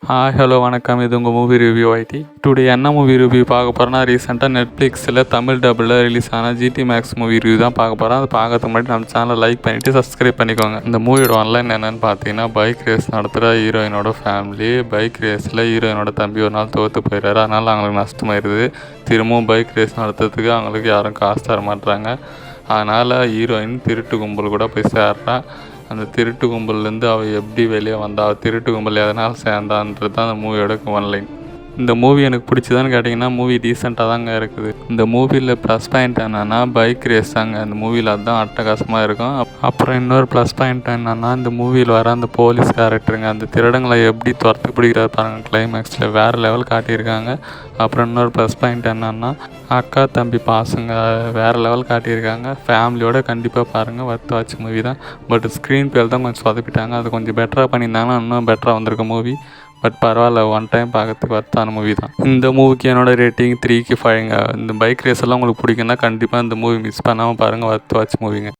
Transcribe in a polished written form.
Hello வணக்கம். இது உங்கள் மூவி ரிவ்யூ ஐடி. டுடே என்ன மூவி ரிவ்யூ பார்க்க போகிறோன்னா, ரீசெண்டாக நெட்ஃப்ளிக்ஸில் தமிழ் டப்பில் ரிலீஸ் ஆன ஜிடி மேக்ஸ் மூவி ரிவ்யூ தான் பார்க்க போகிறோம். அதை பார்க்கறதுக்கு முன்னாடி நம்ம சேனலை லைக் பண்ணிவிட்டு சப்ஸ்கிரைப் பண்ணிக்கோங்க. இந்த மூவியோட ஆன்லைன் என்னென்னு பார்த்தீங்கன்னா, பைக் ரேஸ் நடத்துகிற ஹீரோயினோட ஃபேமிலி பைக் ரேஸில் ஹீரோயினோட தம்பி ஒரு நாள் தோற்று போயிடுறாரு. அதனால் அவங்களுக்கு நஷ்டமாயிருது. திரும்பவும் பைக் ரேஸ் நடத்துறதுக்கு அவங்களுக்கு யாரும் காசு தர மாட்டுறாங்க. அதனால் ஹீரோயின் திருட்டு கும்பல் கூட போய் சேர்றா. அந்த திருட்டு கும்பல்லேருந்து அவள் எப்படி வெளியே வந்தா, திருட்டு கும்பல் எதனால் சேர்ந்தான்றது தான் அந்த மூவியோட ஒன்லைன். இந்த மூவி எனக்கு பிடிச்சதான்னு கேட்டிங்கன்னா, மூவி டீசெண்டாக தாங்க இருக்குது. இந்த மூவியில் ப்ளஸ் பாயிண்ட் என்னென்னா பைக் ரேஸ் தாங்க. இந்த மூவியில் அதுதான் அட்டகாசமாக இருக்கும். அப்புறம் இன்னொரு ப்ளஸ் பாயிண்ட் என்னென்னா, இந்த மூவியில் வர அந்த போலீஸ் கேரக்டருங்க, அந்த திருடங்களை எப்படி துரத்து பிடிக்கிறார் பாருங்கள், கிளைமேக்ஸில் வேறு லெவல் காட்டியிருக்காங்க. அப்புறம் இன்னொரு ப்ளஸ் பாயிண்ட் என்னென்னா, அக்கா தம்பி பாசங்க வேறு லெவல் காட்டியிருக்காங்க. ஃபேமிலியோடு கண்டிப்பாக பாருங்கள், ஒர்த் வாட்ச் மூவி தான். பட் ஸ்க்ரீன் பிளே தான் கொஞ்சம் சொதப்பிட்டாங்க. அது கொஞ்சம் பெட்டராக பண்ணியிருந்தாங்கன்னா இன்னும் பெட்டராக வந்திருக்க மூவி. பட் பரவாயில்ல, ஒன் டைம் பார்க்கறதுக்கு ஒர்த்தான மூவி தான். இந்த மூவிக்கு என்னோடய ரேட்டிங் 3க்கு 5ங்க. இந்த பைக் ரேஸ் எல்லாம் உங்களுக்கு பிடிக்குன்னா கண்டிப்பாக இந்த மூவி மிஸ் பண்ணாமல் பாருங்கள், ஒர்த் வாட்ச் மூவிங்க.